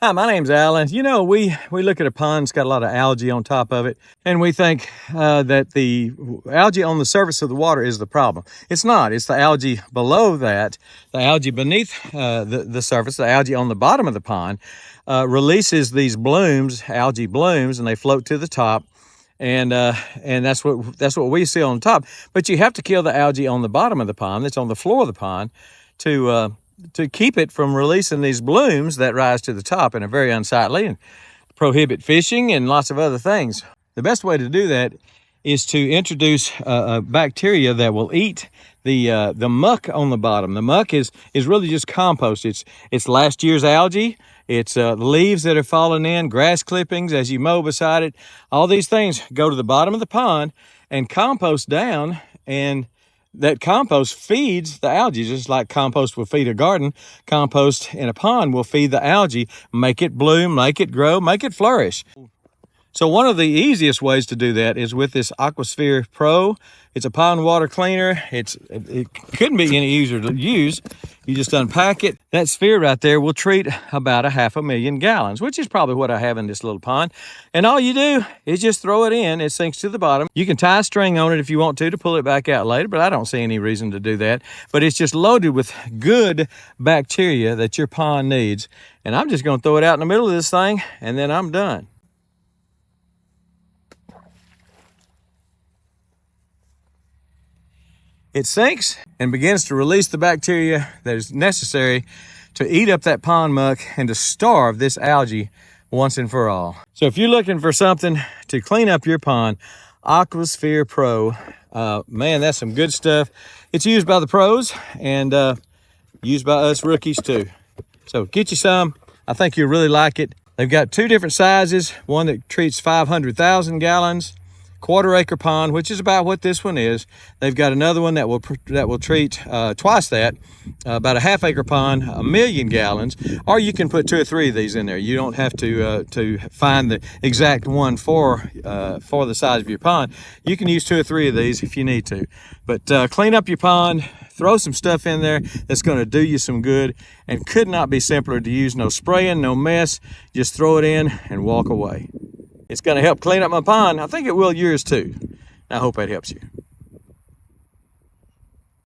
Hi, my name's Alan. You know, we look at a pond that's got a lot of algae on top of it, and we think that the algae on the surface of the water is the problem. It's not. It's the algae below that, the algae beneath the surface, the algae on the bottom of the pond releases these blooms, algae blooms, and they float to the top. And that's what we see on top. But you have to kill the algae on the bottom of the pond, that's on the floor of the pond, to keep it from releasing these blooms that rise to the top and are very unsightly and prohibit fishing and lots of other things. The best way to do that is to introduce a bacteria that will eat the muck on the bottom. The muck is really just compost. It's last year's algae. It's leaves that are falling in, grass clippings as you mow beside it. All these things go to the bottom of the pond and compost down, and that compost feeds the algae, just like compost will feed a garden. Compost in a pond will feed the algae, make it bloom, make it grow, make it flourish. So one of the easiest ways to do that is with this Aquasphere Pro. It's a pond water cleaner. It couldn't be any easier to use. You just unpack it. That sphere right there will treat about 500,000 gallons, which is probably what I have in this little pond. And all you do is just throw it in. It sinks to the bottom. You can tie a string on it if you want to pull it back out later, but I don't see any reason to do that. But it's just loaded with good bacteria that your pond needs. And I'm just going to throw it out in the middle of this thing, and then I'm done. It sinks and begins to release the bacteria that is necessary to eat up that pond muck and to starve this algae once and for all. So if you're looking for something to clean up your pond, Aquasphere Pro, man, that's some good stuff. It's used by the pros and used by us rookies too. So get you some. I think you'll really like it. They've got two different sizes, one that treats 500,000 gallons, quarter-acre pond, which is about what this one is. They've got another one that will treat twice that, about a half-acre pond, 1 million gallons. Or you can put 2 or 3 of these in there. You don't have to find the exact one for the size of your pond. You can use 2 or 3 of these if you need to. But clean up your pond. Throw some stuff in there that's going to do you some good, and could not be simpler to use. No spraying, no mess. Just throw it in and walk away. It's going to help clean up my pond. I think it will yours too. I hope that helps you.